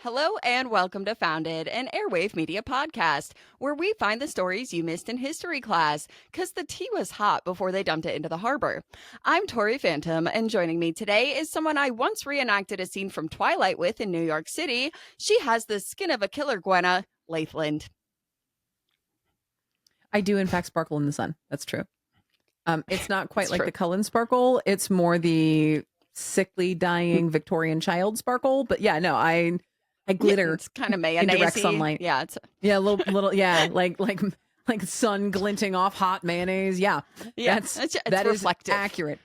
Hello and welcome to Founded, an airwave media podcast where we find the stories you missed in history class because the tea was hot before they dumped it into the harbor. I'm Tori Phantom, and joining me today is someone I once reenacted a scene from Twilight with in New York City. She has the skin of a killer Gwenna, Laithland. I do, in fact, sparkle in the sun. That's true. It's not quite like true. the Cullen sparkle. It's more the sickly, dying Victorian child sparkle. But yeah, no, I glitter. It's kind of in direct mayonnaise-y. sunlight. Yeah, little, yeah, like sun glinting off hot mayonnaise. Yeah, it's that is reflective. accurate.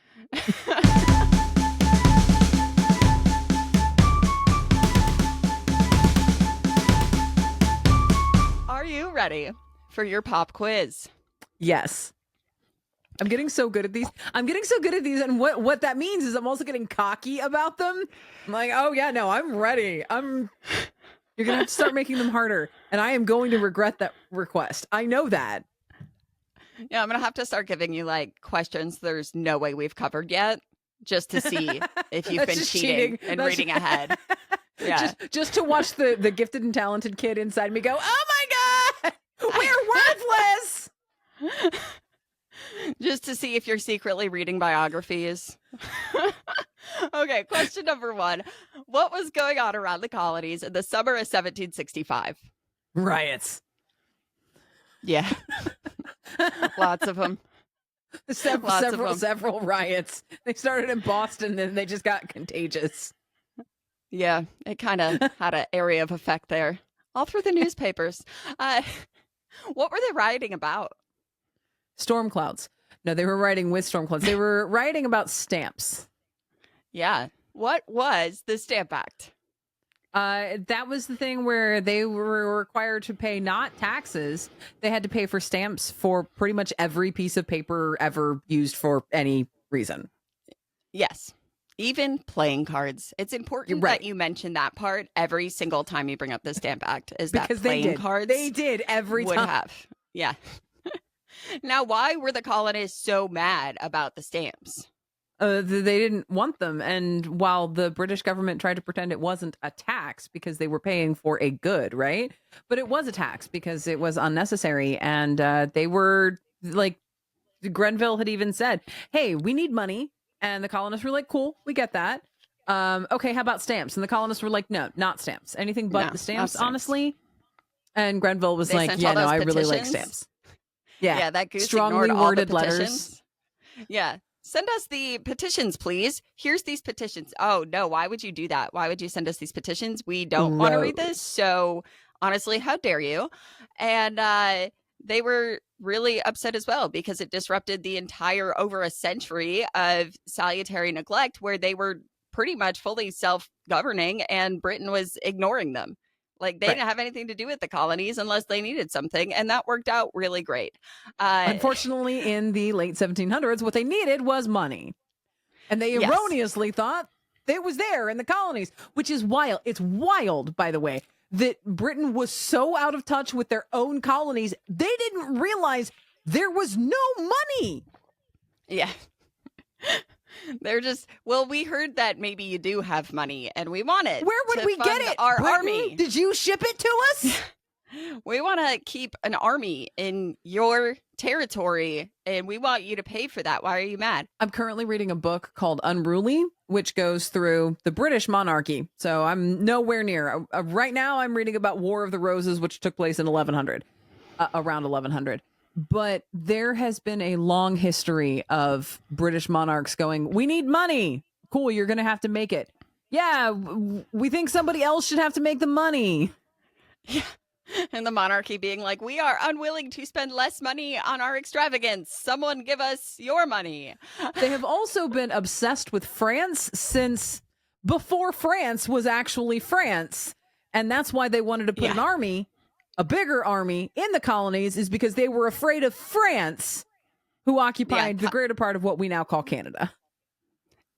Are you ready for your pop quiz? Yes. I'm getting so good at these. And what that means is I'm also getting cocky about them. I'm like, oh yeah, no, I'm ready. You're gonna have to start making them harder. And I am going to regret that request. I know that. Yeah, I'm going to have to start giving you like questions there's no way we've covered yet just to see if you've been cheating and reading ahead. Yeah. Just to watch the gifted and talented kid inside me go, oh my God, we're worthless. Just to see if you're secretly reading biographies. Okay, question number 1. What was going on around the colonies in the summer of 1765? Riots. Yeah. Lots of them. Several riots. They started in Boston and they just got contagious. Yeah, it kind of had an area of effect there. All through the newspapers. What were they rioting about? Storm clouds. No, they were writing with storm clouds. They were writing about stamps. Yeah. What was the Stamp Act? That was the thing where they were required to pay not taxes. They had to pay for stamps for pretty much every piece of paper ever used for any reason. Yes. Even playing cards. It's important that you mention that part every single time you bring up the Stamp Act, is because that playing cards they did every would time. have. Yeah. Now, why were the colonists so mad about the stamps? They didn't want them. And while the British government tried to pretend it wasn't a tax because they were paying for a good, right? But it was a tax because it was unnecessary. And they were like, Grenville had even said, hey, we need money. And the colonists were like, cool, we get that. Okay, how about stamps? And the colonists were like, no, not stamps. Anything but the stamps, honestly. And Grenville was like, yeah, no, I really like stamps. Yeah, that goose strongly worded letters. Yeah. Send us the petitions, please. Here's these petitions. Oh, no, why would you do that? Why would you send us these petitions? We don't want to read this. So honestly, how dare you? And they were really upset as well because it disrupted the entire over a century of salutary neglect where they were pretty much fully self-governing and Britain was ignoring them. Like, they didn't have anything to do with the colonies unless they needed something, and that worked out really great. Unfortunately, in the late 1700s, what they needed was money. And they erroneously thought it was there in the colonies, which is wild. It's wild, by the way, that Britain was so out of touch with their own colonies, they didn't realize there was no money. Yeah. They're just, well, we heard that maybe you do have money and we want it. Where would we get it? Our Britain? Army. Did you ship it to us? We want to keep an army in your territory and we want you to pay for that. Why are you mad? I'm currently reading a book called Unruly, which goes through the British monarchy. So I'm nowhere near. Right now, I'm reading about War of the Roses, which took place in 1100, around 1100. But there has been a long history of British monarchs going, we need money. Cool, you're going to have to make it. Yeah, we think somebody else should have to make the money. Yeah. And the monarchy being like, we are unwilling to spend less money on our extravagance. Someone give us your money. They have also been obsessed with France since before France was actually France. And that's why they wanted to put an army, a bigger army in the colonies, is because they were afraid of France, who occupied the greater part of what we now call Canada.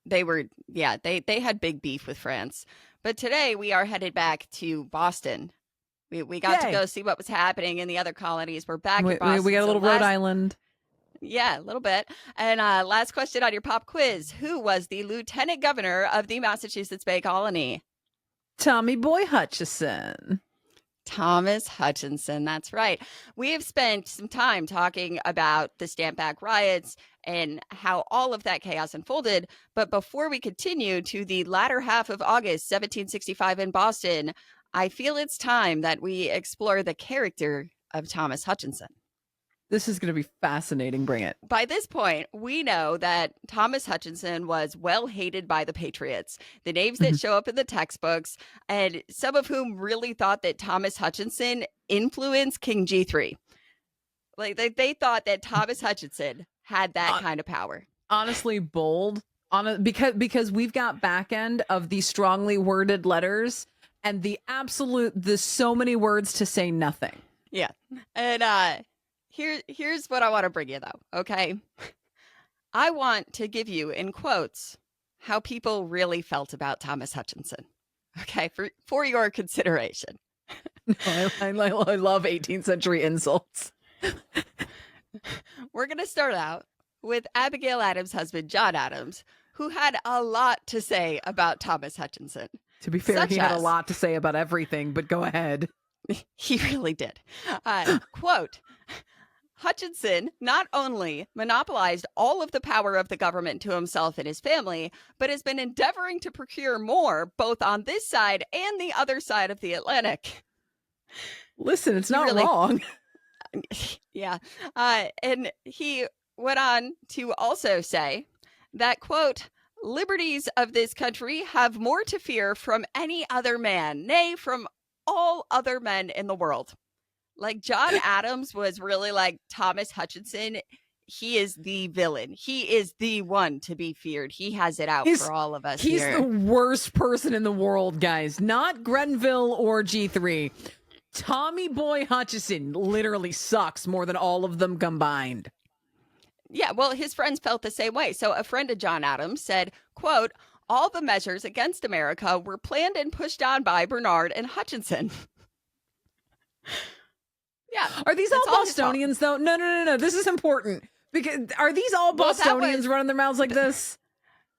They were, they had big beef with France. But today we are headed back to Boston. We got to go see what was happening in the other colonies. We're back in Boston. We got a little Rhode Island. Yeah, a little bit. And last question on your pop quiz. Who was the lieutenant governor of the Massachusetts Bay Colony? Tommy Boy Hutchison. Thomas Hutchinson, that's right. We have spent some time talking about the Stamp Act riots and how all of that chaos unfolded. But before we continue to the latter half of August 1765 in Boston, I feel it's time that we explore the character of Thomas Hutchinson. This is going to be fascinating. Bring it. By this point, we know that Thomas Hutchinson was well hated by the patriots, the names that show up in the textbooks, and some of whom really thought that Thomas Hutchinson influenced King G3. Like they thought that Thomas Hutchinson had that kind of power. Honestly, bold. Because we've got back end of the strongly worded letters and the so many words to say nothing. Yeah. And here's what I want to bring you, though, okay? I want to give you, in quotes, how people really felt about Thomas Hutchinson, okay, for your consideration. I love 18th century insults. We're going to start out with Abigail Adams' husband, John Adams, who had a lot to say about Thomas Hutchinson. To be fair, he had a lot to say about everything, but go ahead. He really did. Quote, Hutchinson not only monopolized all of the power of the government to himself and his family, but has been endeavoring to procure more both on this side and the other side of the Atlantic. Listen, it's not wrong. Yeah. And he went on to also say that, quote, liberties of this country have more to fear from any other man, nay, from all other men in the world. Like, John Adams was really like, Thomas Hutchinson, he is the villain. He is the one to be feared. He has it out for all of us. He's the worst person in the world, guys. Not Grenville or G3. Tommy Boy Hutchison literally sucks more than all of them combined. Yeah, well, his friends felt the same way. So a friend of John Adams said, quote, all the measures against America were planned and pushed on by Bernard and Hutchinson. Yeah. Are these all Bostonians, though? No. This is important. Because are these all Bostonians running their mouths like this?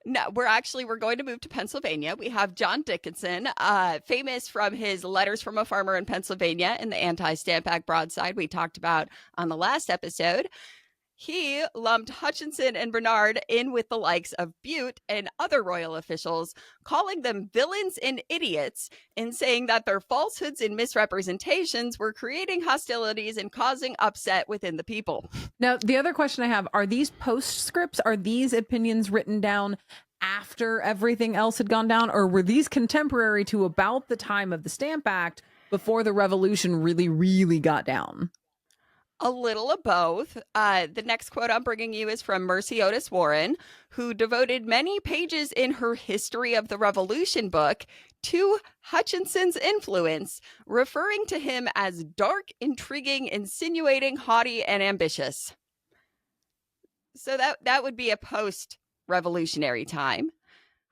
No, we're going to move to Pennsylvania. We have John Dickinson, famous from his letters from a farmer in Pennsylvania and the anti-Stamp Act broadside we talked about on the last episode. He lumped Hutchinson and Bernard in with the likes of Bute and other royal officials, calling them villains and idiots, and saying that their falsehoods and misrepresentations were creating hostilities and causing upset within the people. Now, the other question I have, are these postscripts, are these opinions written down after everything else had gone down, or were these contemporary to about the time of the Stamp Act before the revolution really, really got down? A little of both. The next quote I'm bringing you is from Mercy Otis Warren, who devoted many pages in her History of the Revolution book to Hutchinson's influence, referring to him as dark, intriguing, insinuating, haughty, and ambitious. So that would be a post-revolutionary time.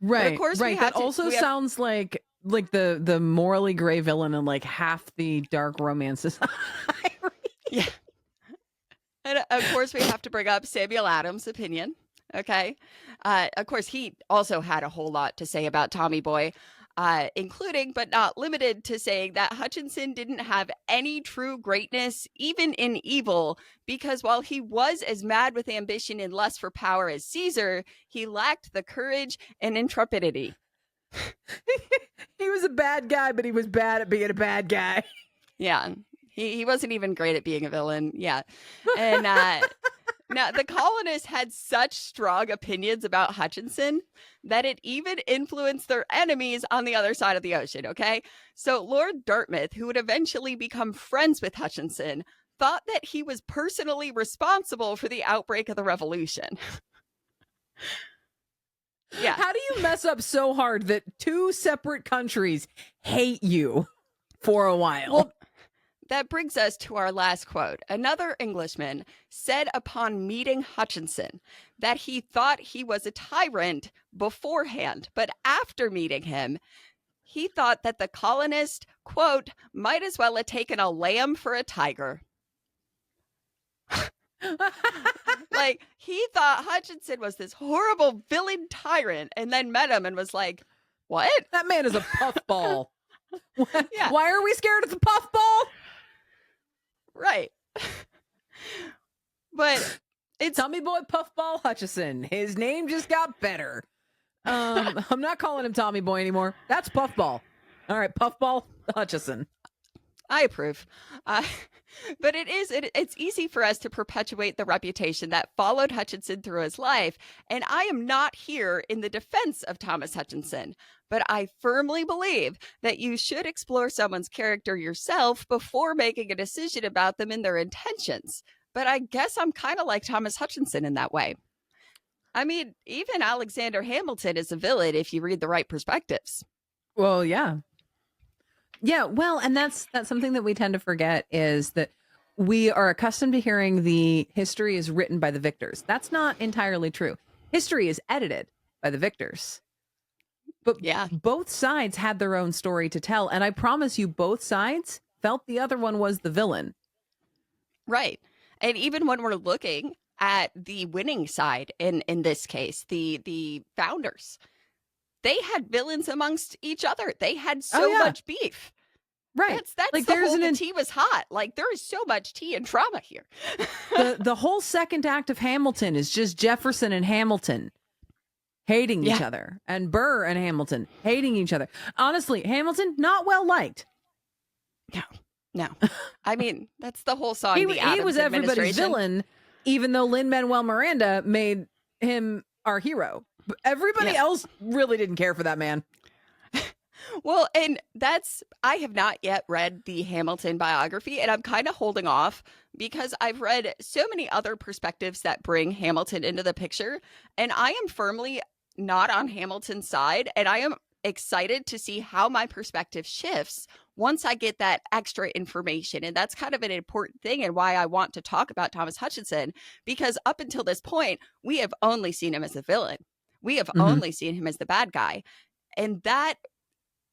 Right, but of course, right. That also sounds like the morally gray villain in like half the dark romances. Yeah. And of course, we have to bring up Samuel Adams' opinion. Okay. Of course, he also had a whole lot to say about Tommy Boy, including but not limited to saying that Hutchinson didn't have any true greatness, even in evil, because while he was as mad with ambition and lust for power as Caesar, he lacked the courage and intrepidity. He was a bad guy, but he was bad at being a bad guy. Yeah. He wasn't even great at being a villain. Yeah. And now the colonists had such strong opinions about Hutchinson that it even influenced their enemies on the other side of the ocean. Okay. So Lord Dartmouth, who would eventually become friends with Hutchinson, thought that he was personally responsible for the outbreak of the revolution. Yeah. How do you mess up so hard that two separate countries hate you for a while? Well, that brings us to our last quote. Another Englishman said upon meeting Hutchinson that he thought he was a tyrant beforehand, but after meeting him, he thought that the colonist, quote, might as well have taken a lamb for a tiger. Like, he thought Hutchinson was this horrible villain tyrant and then met him and was like, what? That man is a puffball. Yeah. Why are we scared of the puffball? Right. But it's Tommy Boy Puffball Hutchison. His name just got better. I'm not calling him Tommy Boy anymore. That's Puffball. All right, Puffball Hutchison. I approve. Uh, but it's easy for us to perpetuate the reputation that followed Hutchinson through his life. And I am not here in the defense of Thomas Hutchinson, but I firmly believe that you should explore someone's character yourself before making a decision about them and their intentions. But I guess I'm kind of like Thomas Hutchinson in that way. I mean, even Alexander Hamilton is a villain if you read the right perspectives. Well, yeah. Yeah, well, and that's something that we tend to forget is that we are accustomed to hearing the history is written by the victors. That's not entirely true. History is edited by the victors. But Yeah. both sides had their own story to tell, and I promise you both sides felt the other one was the villain. Right. And even when we're looking at the winning side in this case, the founders, they had villains amongst each other. They had so much beef. Right. That's like the there's whole tea was hot. Like there is so much tea and trauma here. the whole second act of Hamilton is just Jefferson and Hamilton hating each other, and Burr and Hamilton hating each other. Honestly, Hamilton not well liked. No. I mean, that's the whole song. He was everybody's villain, even though Lin-Manuel Miranda made him our hero. But everybody else really didn't care for that man. Well, and I have not yet read the Hamilton biography, and I'm kind of holding off because I've read so many other perspectives that bring Hamilton into the picture, and I am firmly not on Hamilton's side, and I am excited to see how my perspective shifts once I get that extra information. And that's kind of an important thing and why I want to talk about Thomas Hutchinson, because up until this point, we have only seen him as a villain. We have only seen him as the bad guy. And that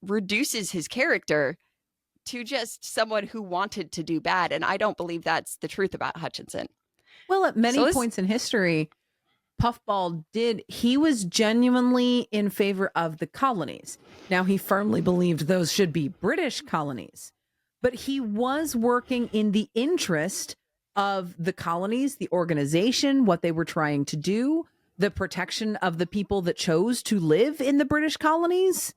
reduces his character to just someone who wanted to do bad. And I don't believe that's the truth about Hutchinson. Well, at many points in history, Puffball he was genuinely in favor of the colonies. Now, he firmly believed those should be British colonies, but he was working in the interest of the colonies, the organization, what they were trying to do, the protection of the people that chose to live in the British colonies.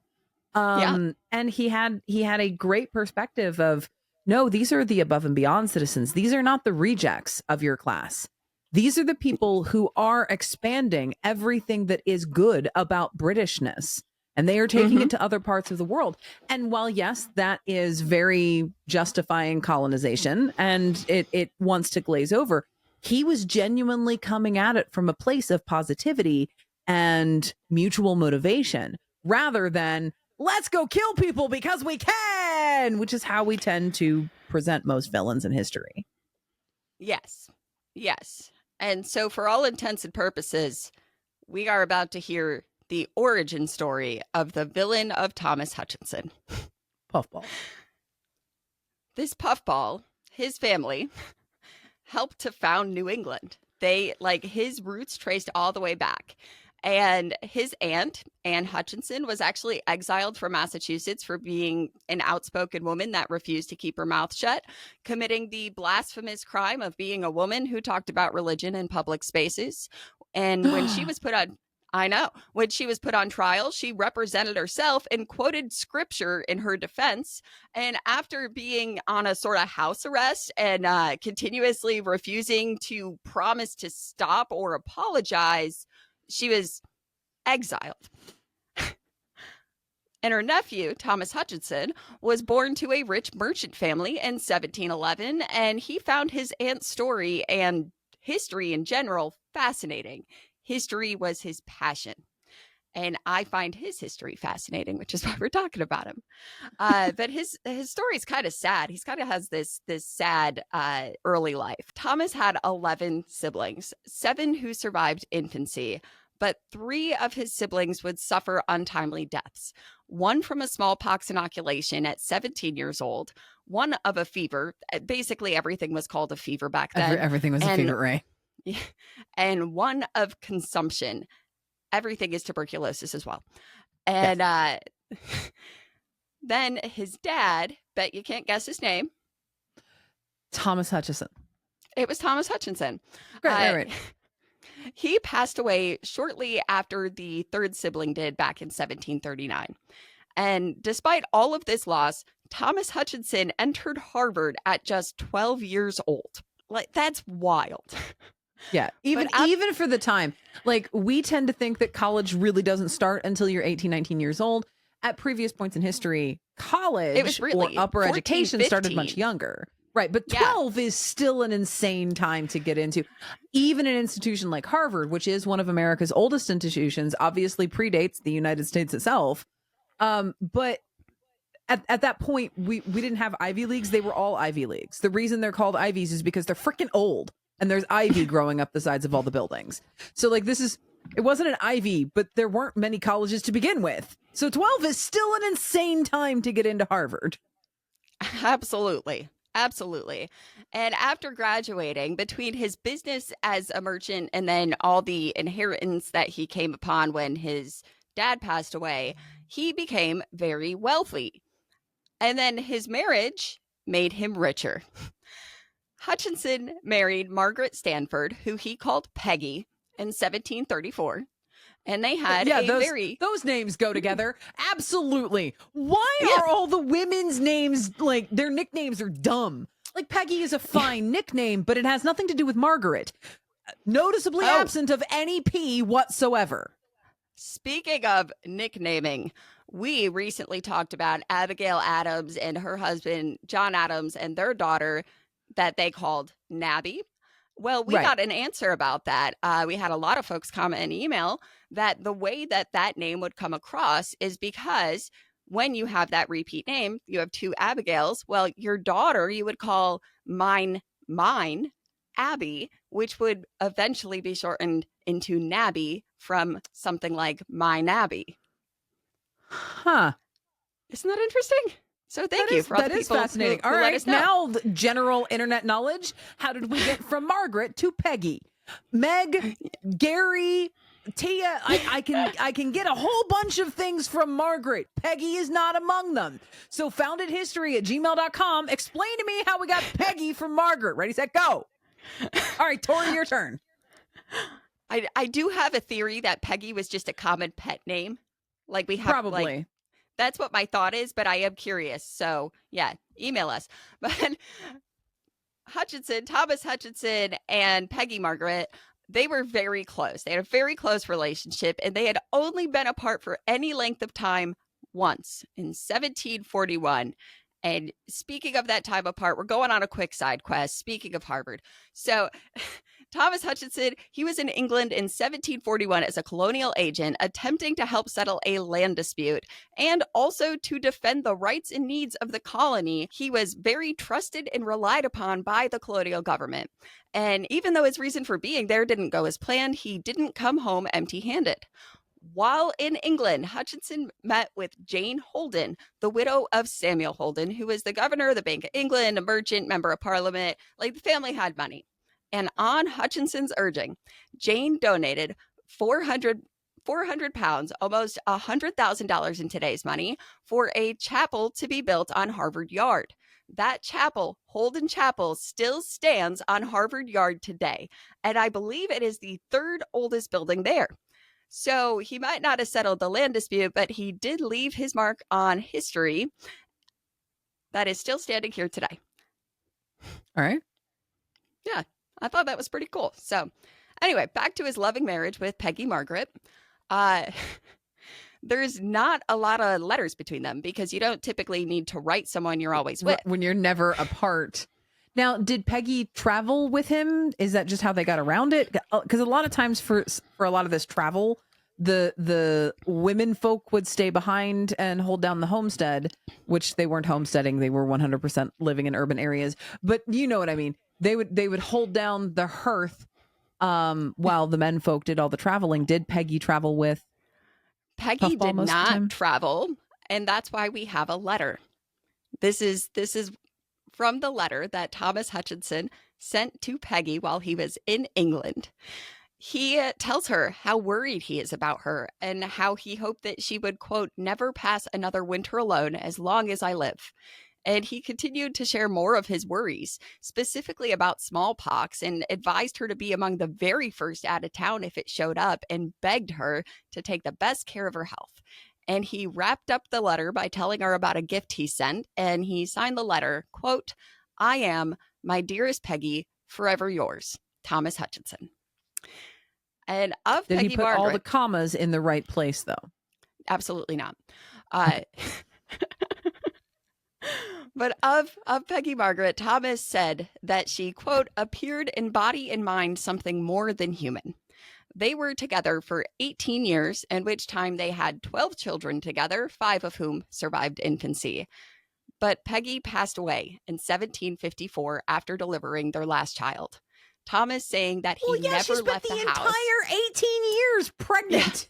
And he had a great perspective of, no, these are the above and beyond citizens. These are not the rejects of your class. These are the people who are expanding everything that is good about Britishness, and they are taking it to other parts of the world. And while, yes, that is very justifying colonization and it wants to glaze over, he was genuinely coming at it from a place of positivity and mutual motivation rather than let's go kill people because we can, which is how we tend to present most villains in history. Yes. And so for all intents and purposes, we are about to hear the origin story of the villain of Thomas Hutchinson. Puffball. This Puffball, his family, helped to found New England. His roots traced all the way back. And his aunt, Anne Hutchinson, was actually exiled from Massachusetts for being an outspoken woman that refused to keep her mouth shut, committing the blasphemous crime of being a woman who talked about religion in public spaces. And when she was put on trial, she represented herself and quoted scripture in her defense. And after being on a sort of house arrest and continuously refusing to promise to stop or apologize, she was exiled. And her nephew, Thomas Hutchinson, was born to a rich merchant family in 1711, and he found his aunt's story and history in general fascinating. History was his passion. And I find his history fascinating, which is why we're talking about him. But his story is kind of sad. He's kind of has this sad early life. Thomas had 11 siblings, 7 who survived infancy, but 3 of his siblings would suffer untimely deaths. 1 from a smallpox inoculation at 17 years old, 1 of a fever. Basically, everything was called a fever back then. Everything was a fever, right? And 1 of consumption. Everything is tuberculosis as well. And Then his dad, bet you can't guess his name. Thomas Hutchinson. It was Thomas Hutchinson. Right. He passed away shortly after the third sibling did back in 1739. And despite all of this loss, Thomas Hutchinson entered Harvard at just 12 years old. Like, that's wild. Yeah, even for the time. Like, we tend to think that college really doesn't start until you're 18, 19 years old. At previous points in history, college It was really or upper 14, education started 15. much younger. Right, but 12 is still an insane time to get into. Even an institution like Harvard, which is one of America's oldest institutions, obviously predates the United States itself. But at that point, we didn't have Ivy Leagues. They were all Ivy Leagues. The reason they're called Ivies is because they're freaking old and there's ivy growing up the sides of all the buildings. So like it wasn't an Ivy, but there weren't many colleges to begin with. So 12 is still an insane time to get into Harvard. Absolutely. Absolutely. And after graduating, between his business as a merchant and then all the inheritance that he came upon when his dad passed away, he became very wealthy. And then his marriage made him richer. Hutchinson married Margaret Stanford, who he called Peggy, in 1734. And they had those names go together. Absolutely. Why are all the women's names, like, their nicknames are dumb? Like, Peggy is a fine nickname, but it has nothing to do with Margaret. Noticeably absent of any P whatsoever. Speaking of nicknaming, we recently talked about Abigail Adams and her husband, John Adams, and their daughter that they called Nabby. Well, we got an answer about that. We had a lot of folks comment and email that the way that that name would come across is because when you have that repeat name, you have two Abigails. Well, your daughter, you would call mine, Abby, which would eventually be shortened into Nabby from something like my Nabby. Huh. Isn't that interesting? So thank you for all the people. That is fascinating. All right, now general internet knowledge. How did we get from Margaret to Peggy? Meg, Gary, Tia, I can get a whole bunch of things from Margaret. Peggy is not among them. So foundedhistory@gmail.com. Explain to me how we got Peggy from Margaret. Ready, set, go. All right, Tori, your turn. I do have a theory that Peggy was just a common pet name. Like we have probably. Like, that's what my thought is, but I am curious. So yeah, email us. But Thomas Hutchinson and Peggy Margaret, they were very close. They had a very close relationship, and they had only been apart for any length of time once in 1741. And speaking of that time apart, we're going on a quick side quest. Speaking of Harvard. So Thomas Hutchinson, he was in England in 1741 as a colonial agent, attempting to help settle a land dispute and also to defend the rights and needs of the colony. He was very trusted and relied upon by the colonial government. And even though his reason for being there didn't go as planned, he didn't come home empty-handed. While in England, Hutchinson met with Jane Holden, the widow of Samuel Holden, who was the governor of the Bank of England, a merchant, member of parliament. Like, the family had money. And on Hutchinson's urging, Jane donated 400 pounds, almost $100,000 in today's money, for a chapel to be built on Harvard Yard. That chapel, Holden Chapel, still stands on Harvard Yard today. And I believe it is the third oldest building there. So he might not have settled the land dispute, but he did leave his mark on history that is still standing here today. All right. Yeah, I thought that was pretty cool. So anyway, back to his loving marriage with Peggy Margaret. There's not a lot of letters between them because you don't typically need to write someone you're always with. When you're never apart. Now, did Peggy travel with him? Is that just how they got around it? Because a lot of times for a lot of this travel, the women folk would stay behind and hold down the homestead, which they weren't homesteading. They were 100% living in urban areas. But you know what I mean? They would hold down the hearth while the men folk did all the traveling. Did Peggy travel with? Peggy did not travel, and that's why we have a letter. This is from the letter that Thomas Hutchinson sent to Peggy while he was in England. He tells her how worried he is about her and how he hoped that she would, quote, never pass another winter alone as long as I live. And he continued to share more of his worries, specifically about smallpox, and advised her to be among the very first out of town if it showed up, and begged her to take the best care of her health. And he wrapped up the letter by telling her about a gift he sent, and he signed the letter, quote, I am, my dearest Peggy, forever yours, Thomas Hutchinson. And of Did he Peggy put all the Margaret, commas in the right place, though? absolutely not. Uh, but of Peggy Margaret, Thomas said that she, quote, appeared in body and mind something more than human. They were together for 18 years, in which time they had 12 children together, 5 of whom survived infancy. But Peggy passed away in 1754 after delivering their last child. Thomas saying that he never left the house. Entire 18 years pregnant.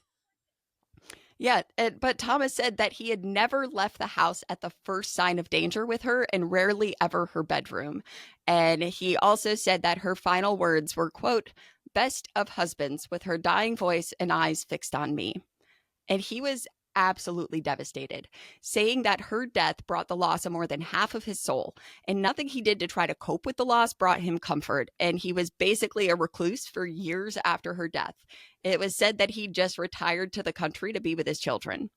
Yeah, but Thomas said that he had never left the house at the first sign of danger with her, and rarely ever her bedroom. And he also said that her final words were, quote, best of husbands, with her dying voice and eyes fixed on me. And he was absolutely devastated, saying that her death brought the loss of more than half of his soul, and nothing he did to try to cope with the loss brought him comfort. And he was basically a recluse for years after her death. It was said that he just retired to the country to be with his children.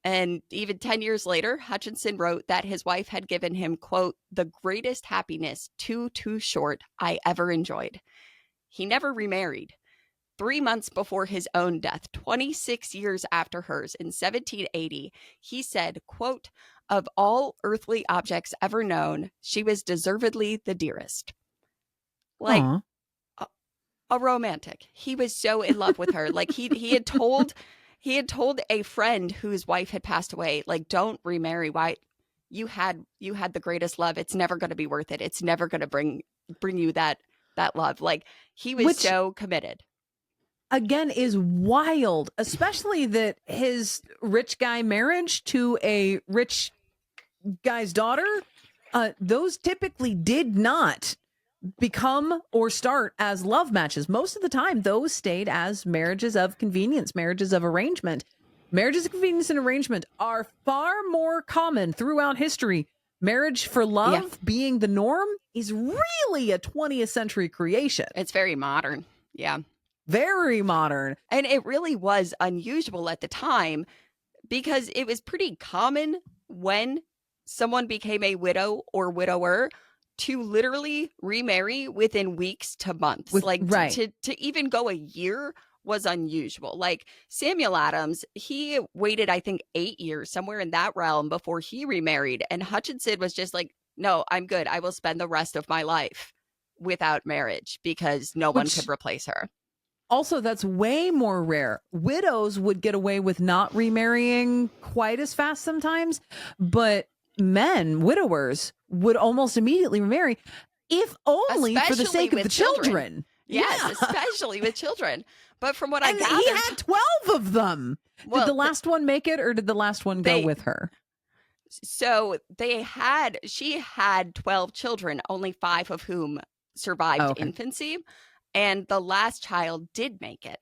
And even 10 years later, Hutchinson wrote that his wife had given him, quote, the greatest happiness, too short, I ever enjoyed. He never remarried. 3 months before his own death, 26 years after hers in 1780, he said, quote, of all earthly objects ever known, she was deservedly the dearest. Like a romantic. He was so in love with her. Like he had told a friend whose wife had passed away, like, don't remarry. Why? You had the greatest love. It's never going to be worth it. It's never going to bring you that love. Like, he was so committed. Again, is wild, especially that his rich guy marriage to a rich guy's daughter, those typically did not become or start as love matches. Most of the time, those stayed as marriages of convenience, marriages of arrangement. Marriages of convenience and arrangement are far more common throughout history. Marriage for love being the norm is really a 20th century creation. It's very modern. Yeah. Very modern. And it really was unusual at the time, because it was pretty common when someone became a widow or widower to literally remarry within weeks to months. To even go a year was unusual. Like Samuel Adams, he waited, I think, 8 years, somewhere in that realm, before he remarried. And Hutchinson was just like, no, I'm good. I will spend the rest of my life without marriage, because no one could replace her. Also, that's way more rare. Widows would get away with not remarrying quite as fast sometimes, but men, widowers, would almost immediately remarry, if only for the sake of the children. Yes, especially with children. But from what I gathered, he had 12 of them. Did the last one make it, or did the last one go with her? So she had 12 children, only 5 of whom survived infancy. And the last child did make it.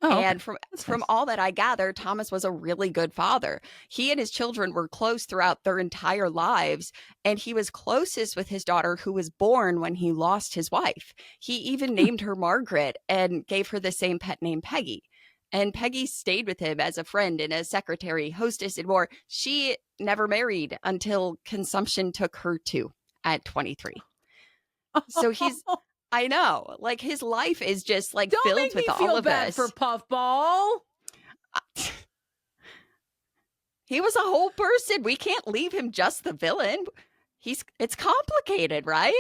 And from all that I gather, Thomas was a really good father. He and his children were close throughout their entire lives, and he was closest with his daughter, who was born when he lost his wife. He even named her Margaret and gave her the same pet name, Peggy. And Peggy stayed with him as a friend and a secretary, hostess, and more. She never married until consumption took her too at 23. So I know, like, his life is just like filled with all of this. Don't make me feel bad for Puffball. He was a whole person. We can't leave him just the villain. It's complicated, right?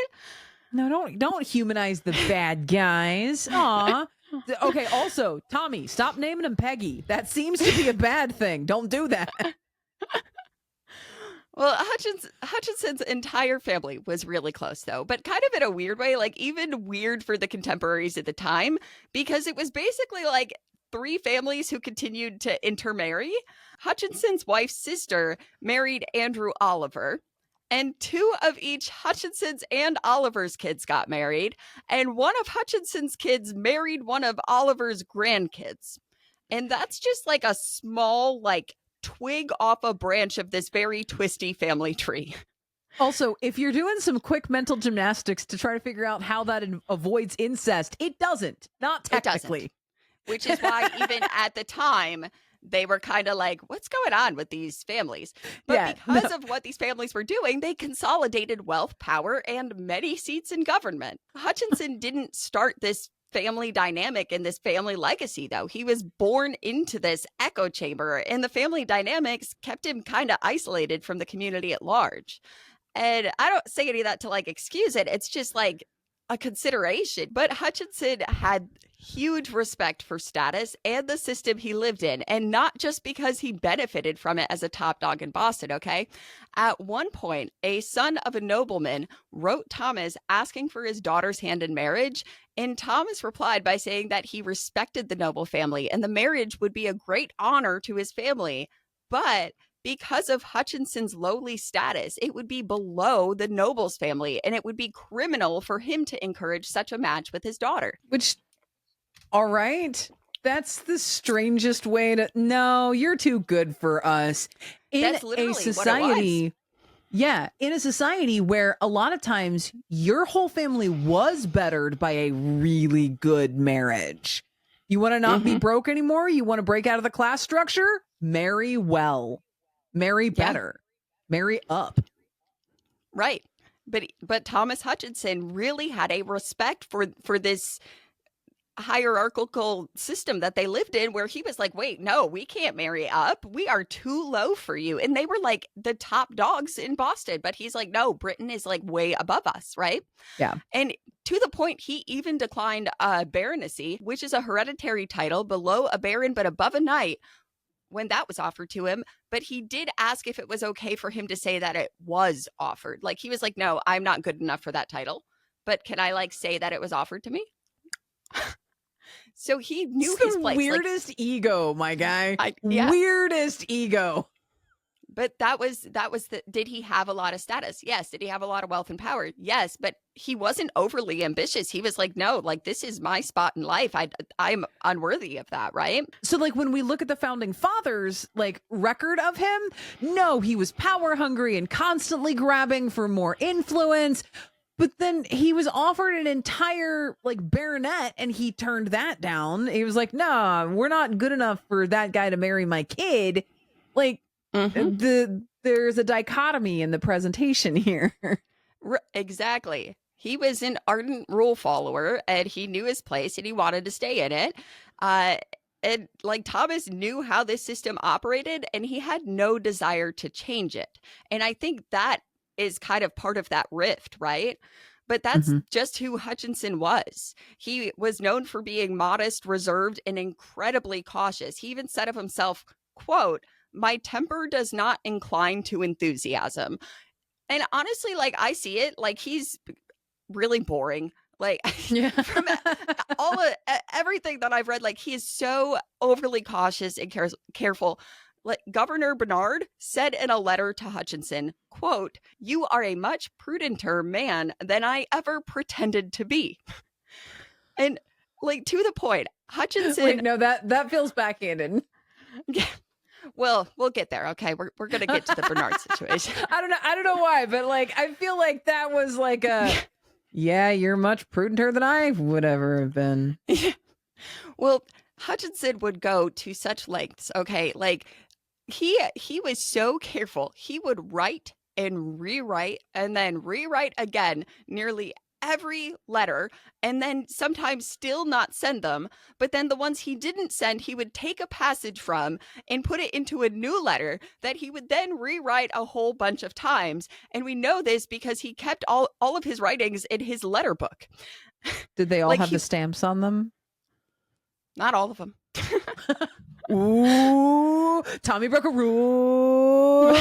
No, don't humanize the bad guys. Aw. Okay, also, Tommy, stop naming him Peggy. That seems to be a bad thing. Don't do that. Well, Hutchinson's entire family was really close, though, but kind of in a weird way, like even weird for the contemporaries at the time, because it was basically like 3 families who continued to intermarry. Hutchinson's wife's sister married Andrew Oliver, and 2 of each Hutchinson's and Oliver's kids got married, and one of Hutchinson's kids married one of Oliver's grandkids. And that's just like a small, like, twig off a branch of this very twisty family tree. Also, if you're doing some quick mental gymnastics to try to figure out how that avoids incest, it doesn't. Not technically. It doesn't. Which is why even at the time, they were kind of like, what's going on with these families? But because of what these families were doing, they consolidated wealth, power, and many seats in government. Hutchinson didn't start this family dynamic and this family legacy, though. He was born into this echo chamber, and the family dynamics kept him kind of isolated from the community at large. And I don't say any of that to like excuse it. It's just like a consideration. But Hutchinson had huge respect for status and the system he lived in, and not just because he benefited from it as a top dog in Boston, okay? At one point, a son of a nobleman wrote Thomas asking for his daughter's hand in marriage, and Thomas replied by saying that he respected the noble family and the marriage would be a great honor to his family, but because of Hutchinson's lowly status, it would be below the noble's family, and it would be criminal for him to encourage such a match with his daughter. Which, all right, that's the strangest way to. No, you're too good for us. That's literally a society, what it was. Yeah, in a society where a lot of times your whole family was bettered by a really good marriage. You want to not be broke anymore? You want to break out of the class structure? Marry well. Marry better. Marry up. Right. But Thomas Hutchinson really had a respect for this hierarchical system that they lived in, where he was like, wait, no, we can't marry up. We are too low for you. And they were like the top dogs in Boston. But he's like, no, Britain is like way above us, right? Yeah. And to the point, he even declined a baronetcy, which is a hereditary title below a baron but above a knight, when that was offered to him. But he did ask if it was okay for him to say that it was offered. Like, he was like, no, I'm not good enough for that title, but can I like say that it was offered to me? So he knew it's his the place. Weirdest ego, my guy. Yeah. Weirdest ego. But that was the, did he have a lot of status? Yes. Did he have a lot of wealth and power? Yes. But he wasn't overly ambitious. He was like, no, like, this is my spot in life. I'm unworthy of that. Right. So like when we look at the founding fathers, like record of him, no, he was power hungry and constantly grabbing for more influence. But then he was offered an entire like baronet and he turned that down. He was like, nah, we're not good enough for that guy to marry my kid. Like, there's a dichotomy in the presentation here. Exactly. He was an ardent rule follower and he knew his place and he wanted to stay in it. And like, Thomas knew how this system operated and he had no desire to change it. And I think that is kind of part of that rift, right? But that's just who Hutchinson was. He was known for being modest, reserved, and incredibly cautious. He even said of himself, quote, "My temper does not incline to enthusiasm." And honestly, like, I see it, like, he's really boring. Like, from all of everything that I've read, like, he is so overly cautious and careful. Like, Governor Bernard said in a letter to Hutchinson, quote, "You are a much prudenter man than I ever pretended to be." And like, to the point, Hutchinson. Wait, no, that feels backhanded. Yeah. Well, we'll get there. Okay, we're gonna get to the Bernard situation. I don't know why, but like, I feel like that was like a, yeah, you're much prudenter than I would ever have been. Well, Hutchinson would go to such lengths. Okay, like, he was so careful. He would write and rewrite and then rewrite again nearly every letter, and then sometimes still not send them. But then the ones he didn't send, he would take a passage from and put it into a new letter that he would then rewrite a whole bunch of times. And we know this because he kept all of his writings in his letter book. Did they all like, have the stamps on them? Not all of them. Ooh, Tommy broke a rule.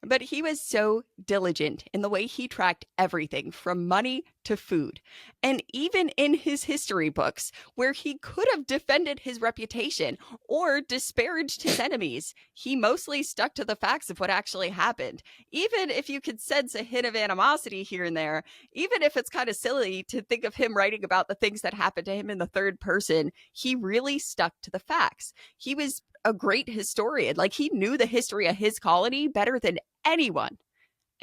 But he was so diligent in the way he tracked everything from money to food. And even in his history books, where he could have defended his reputation or disparaged his enemies, he mostly stuck to the facts of what actually happened. Even if you could sense a hint of animosity here and there, even if it's kind of silly to think of him writing about the things that happened to him in the third person, he really stuck to the facts. He was a great historian. Like, he knew the history of his colony better than anyone.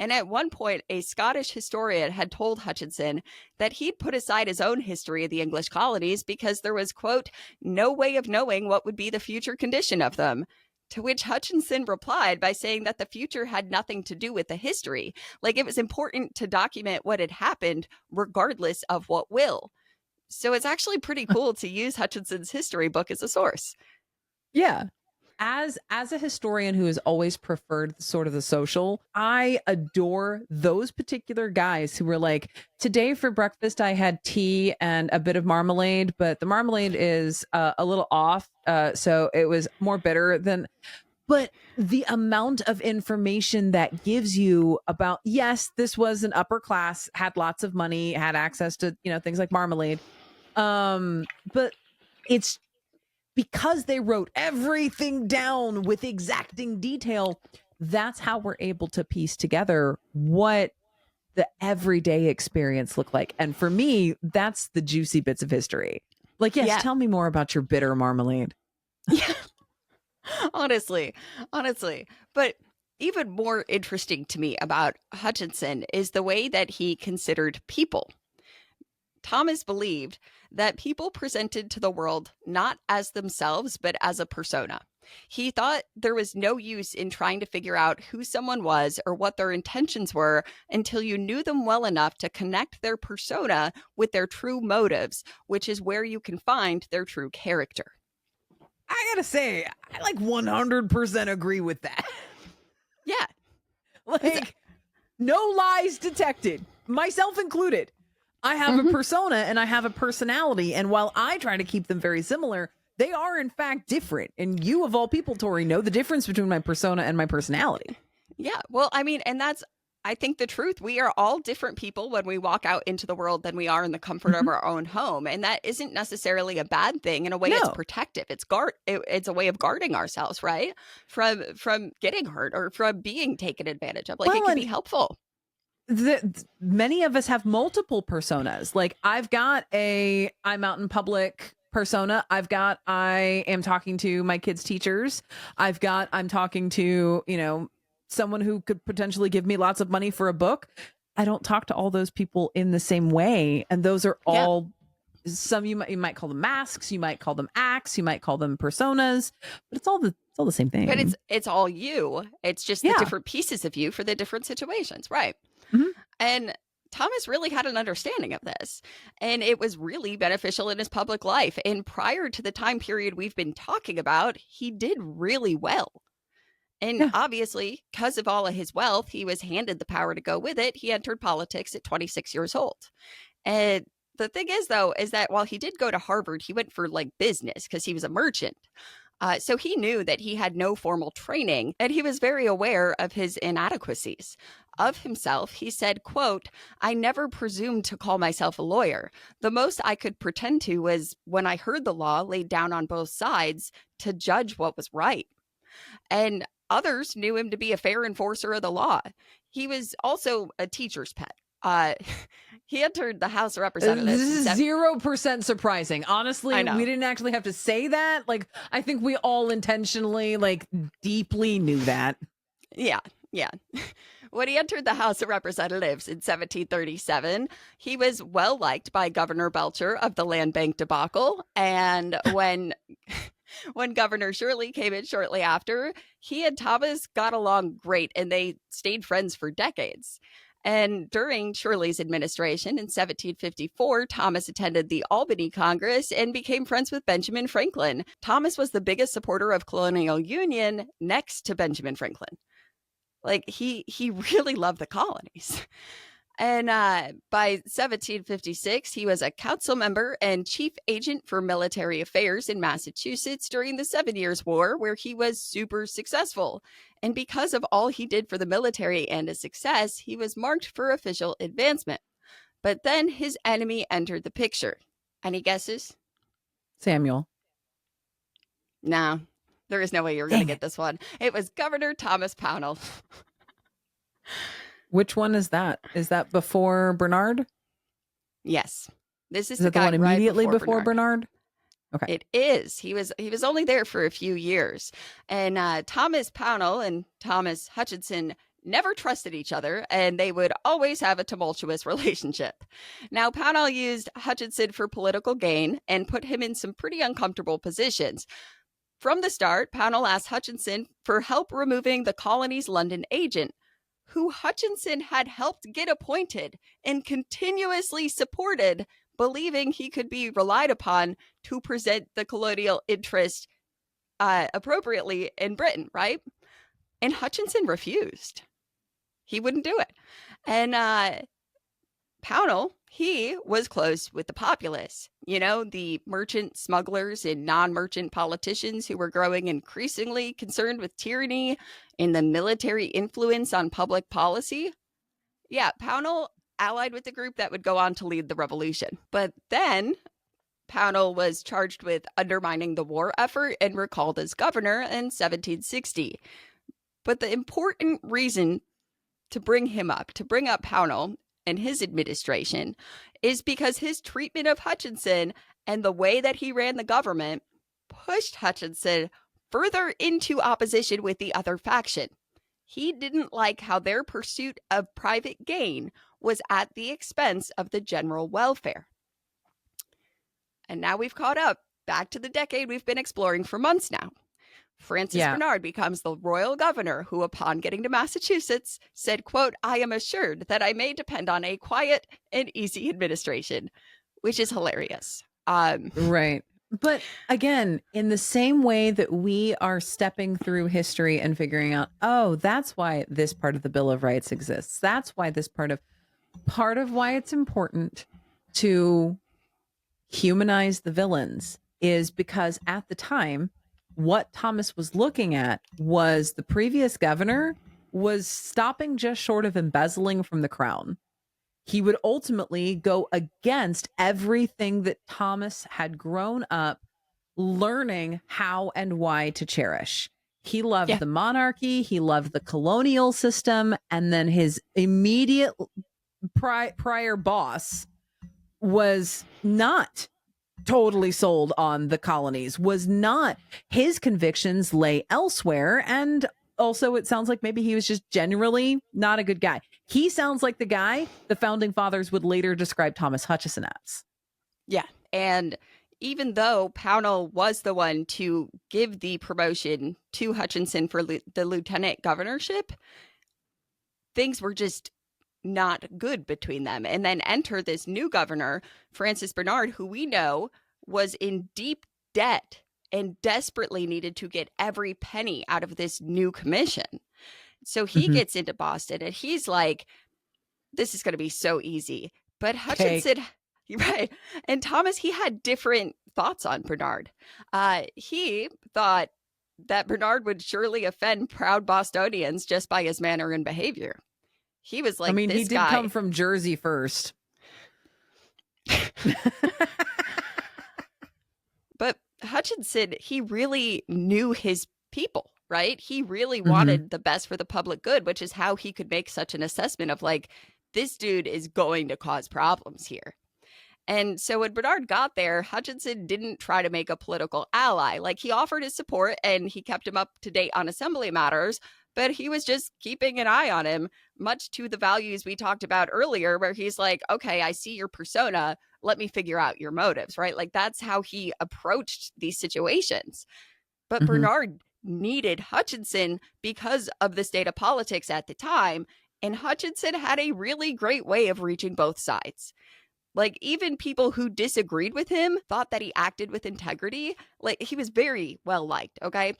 And at one point, a Scottish historian had told Hutchinson that he'd put aside his own history of the English colonies because there was, quote, no way of knowing what would be the future condition of them. To which Hutchinson replied by saying that the future had nothing to do with the history. Like, it was important to document what had happened, regardless of what will. So it's actually pretty cool to use Hutchinson's history book as a source. Yeah. As a historian who has always preferred sort of the social, I adore those particular guys who were like, today for breakfast I had tea and a bit of marmalade, but the marmalade is a little off, so it was more bitter than. But the amount of information that gives you about, yes, this was an upper class, had lots of money, had access to, things like marmalade, but it's because they wrote everything down with exacting detail. That's how we're able to piece together what the everyday experience looked like. And for me, that's the juicy bits of history. Like, yes, Yeah. tell me more about your bitter marmalade. Yeah. honestly. But even more interesting to me about Hutchinson is the way that he considered people. Thomas believed that people presented to the world not as themselves, but as a persona. He thought there was no use in trying to figure out who someone was or what their intentions were until you knew them well enough to connect their persona with their true motives, which is where you can find their true character. I gotta say, I like 100% agree with that. Yeah. Like, no lies detected, myself included. I have a persona and I have a personality. And while I try to keep them very similar, they are in fact different. And you, of all people, Tori, know the difference between my persona and my personality. Yeah. Well, I mean, and that's, I think, the truth. We are all different people when we walk out into the world than we are in the comfort of our own home. And that isn't necessarily a bad thing. In a way, it's protective. It's a way of guarding ourselves, right? From getting hurt or from being taken advantage of. Like, it can be helpful. Many of us have multiple personas. Like, I've got I'm out in public persona. I've got I am talking to my kids' teachers. I'm talking to, someone who could potentially give me lots of money for a book. I don't talk to all those people in the same way. And those are all some you might call them masks, you might call them acts, you might call them personas, but it's all the same thing. But it's all you. It's just the different pieces of you for the different situations, right? And Thomas really had an understanding of this, and it was really beneficial in his public life. And prior to the time period we've been talking about, he did really well. And obviously, because of all of his wealth, he was handed the power to go with it. He entered politics at 26 years old. And the thing is, though, is that while he did go to Harvard, he went for business because he was a merchant. So he knew that he had no formal training, and he was very aware of his inadequacies. Of himself, he said, quote, I never presumed to call myself a lawyer. The most I could pretend to was, when I heard the law laid down on both sides, to judge what was right. And others knew him to be a fair enforcer of the law. He was also a teacher's pet. He entered the House of Representatives. This is 0% surprising. Honestly, we didn't actually have to say that. I think we all intentionally, deeply knew that. Yeah. When he entered the House of Representatives in 1737, he was well liked by Governor Belcher of the Land Bank debacle. And when Governor Shirley came in shortly after, he and Thomas got along great, and they stayed friends for decades. And during Shirley's administration in 1754, Thomas attended the Albany Congress and became friends with Benjamin Franklin. Thomas was the biggest supporter of colonial union next to Benjamin Franklin. He really loved the colonies. And by 1756, he was a council member and chief agent for military affairs in Massachusetts during the 7 Years' War, where he was super successful. And because of all he did for the military and his success, he was marked for official advancement. But then his enemy entered the picture. Any guesses? Samuel. No, there is no way you're going to Dang get it. this one. It was Governor Thomas Pownall. Which one is that? Is that before Bernard? Yes. This is Is the that the guy one right immediately before Bernard. Bernard? Okay. It is. He was only there for a few years. And Thomas Pownall and Thomas Hutchinson never trusted each other, and they would always have a tumultuous relationship. Now, Pownall used Hutchinson for political gain and put him in some pretty uncomfortable positions. From the start, Pownall asked Hutchinson for help removing the colony's London agent, who Hutchinson had helped get appointed and continuously supported, believing he could be relied upon to present the colonial interest appropriately in Britain, right? And Hutchinson refused. He wouldn't do it. And Pownall, he was close with the populace, the merchant smugglers and non-merchant politicians who were growing increasingly concerned with tyranny and the military influence on public policy. Yeah, Pownall allied with the group that would go on to lead the revolution. But then Pownall was charged with undermining the war effort and recalled as governor in 1760. But the important reason to bring up Pownall and his administration, is because his treatment of Hutchinson and the way that he ran the government pushed Hutchinson further into opposition with the other faction. He didn't like how their pursuit of private gain was at the expense of the general welfare. And now we've caught up back to the decade we've been exploring for months now. Francis Bernard becomes the royal governor who, upon getting to Massachusetts, said, quote, "I am assured that I may depend on a quiet and easy administration," which is hilarious. Right. But again, in the same way that we are stepping through history and figuring out, oh, that's why this part of the Bill of Rights exists. That's why this part of why it's important to humanize the villains is because at the time, what Thomas was looking at was the previous governor was stopping just short of embezzling from the crown. He would ultimately go against everything that Thomas had grown up learning how and why to cherish. He loved the monarchy, he loved the colonial system, and then his immediate prior boss was not totally sold on the colonies, was not. His convictions lay elsewhere, and also it sounds like maybe he was just generally not a good guy. He sounds like the guy the founding fathers would later describe Thomas Hutchinson as. Yeah, and even though Pownall was the one to give the promotion to Hutchinson for the lieutenant governorship, things were just not good between them. And then enter this new governor, Francis Bernard, who we know was in deep debt and desperately needed to get every penny out of this new commission. So he gets into Boston and he's like, this is going to be so easy. But Hutchinson, right, and Thomas, he had different thoughts on Bernard. He thought that Bernard would surely offend proud Bostonians just by his manner and behavior. He was like, he did come from Jersey first. But Hutchinson, he really knew his people, right? He really wanted the best for the public good, which is how he could make such an assessment of like, this dude is going to cause problems here. And so when Bernard got there, Hutchinson didn't try to make a political ally. Like, he offered his support and he kept him up to date on assembly matters, but he was just keeping an eye on him, much to the values we talked about earlier, where he's like, okay, I see your persona. Let me figure out your motives, right? Like, that's how he approached these situations. But Bernard needed Hutchinson because of the state of politics at the time. And Hutchinson had a really great way of reaching both sides. Like, even people who disagreed with him thought that he acted with integrity. Like, he was very well liked, okay?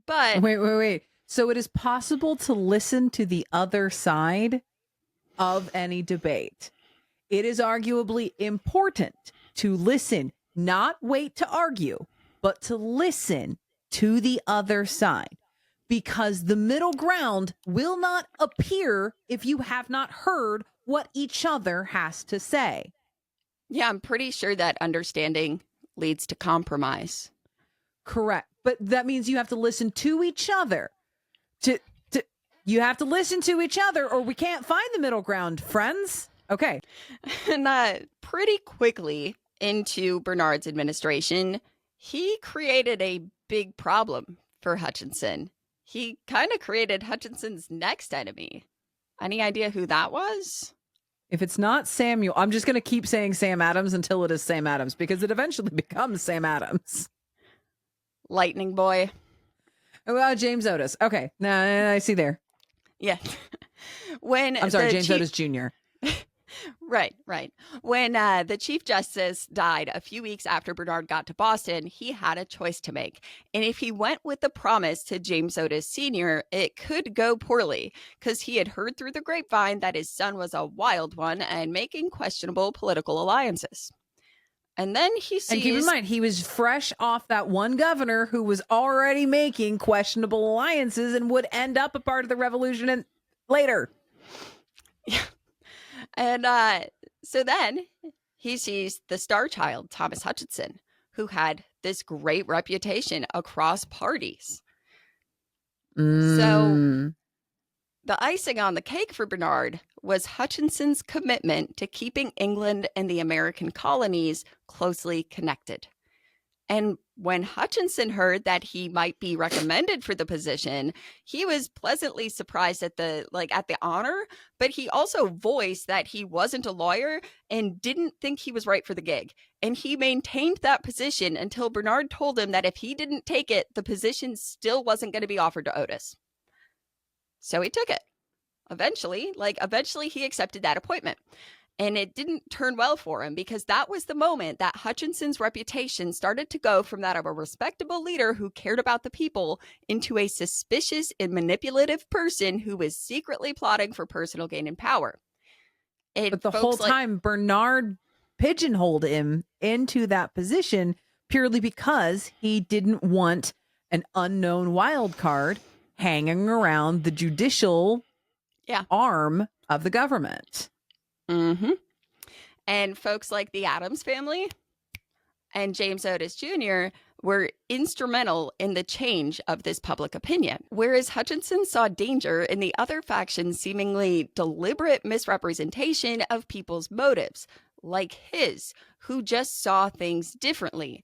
But wait. So it is possible to listen to the other side of any debate, it is arguably important to listen, not wait to argue, but to listen to the other side, because the middle ground will not appear if you have not heard what each other has to say. Yeah, I'm pretty sure that understanding leads to compromise. Correct. But that means you have to listen to each other. You have to listen to each other, or we can't find the middle ground, friends. Okay. And pretty quickly into Bernard's administration, he created a big problem for Hutchinson. He kind of created Hutchinson's next enemy. Any idea who that was? If it's not Samuel, I'm just going to keep saying Sam Adams until it is Sam Adams, because it eventually becomes Sam Adams. Lightning Boy. Well, James Otis. Okay. Now I see there. Yeah. I'm sorry, James Otis Jr. Right. When the Chief Justice died a few weeks after Bernard got to Boston, he had a choice to make. And if he went with the promise to James Otis Sr., it could go poorly, because he had heard through the grapevine that his son was a wild one and making questionable political alliances. And then he sees... And keep in mind, he was fresh off that one governor who was already making questionable alliances and would end up a part of the revolution later. Yeah. And so then he sees the star child, Thomas Hutchinson, who had this great reputation across parties. So the icing on the cake for Bernard was Hutchinson's commitment to keeping England and the American colonies closely connected. And when Hutchinson heard that he might be recommended for the position, he was pleasantly surprised at the honor, but he also voiced that he wasn't a lawyer and didn't think he was right for the gig. And he maintained that position until Bernard told him that if he didn't take it, the position still wasn't going to be offered to Otis. So he took it. Eventually he accepted that appointment. And it didn't turn well for him, because that was the moment that Hutchinson's reputation started to go from that of a respectable leader who cared about the people into a suspicious and manipulative person who was secretly plotting for personal gain and power. But the whole time, Bernard pigeonholed him into that position purely because he didn't want an unknown wild card hanging around the judicial arm of the government. Mm-hmm. And folks like the Adams family and James Otis Jr. were instrumental in the change of this public opinion. Whereas Hutchinson saw danger in the other faction's seemingly deliberate misrepresentation of people's motives, like his, who just saw things differently.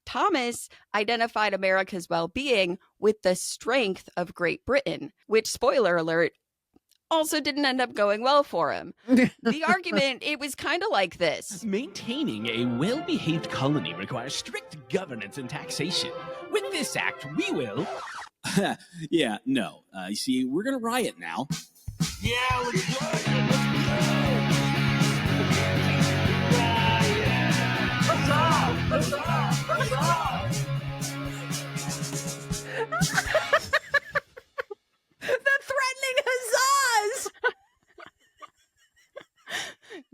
Thomas identified America's well-being with the strength of Great Britain, which, spoiler alert, also didn't end up going well for him. The argument, it was kind of like this. Maintaining a well-behaved colony requires strict governance and taxation. With this act, we will... Yeah, no. You see, we're gonna riot now. Yeah, let's go! Let's go! The threatening huzzas!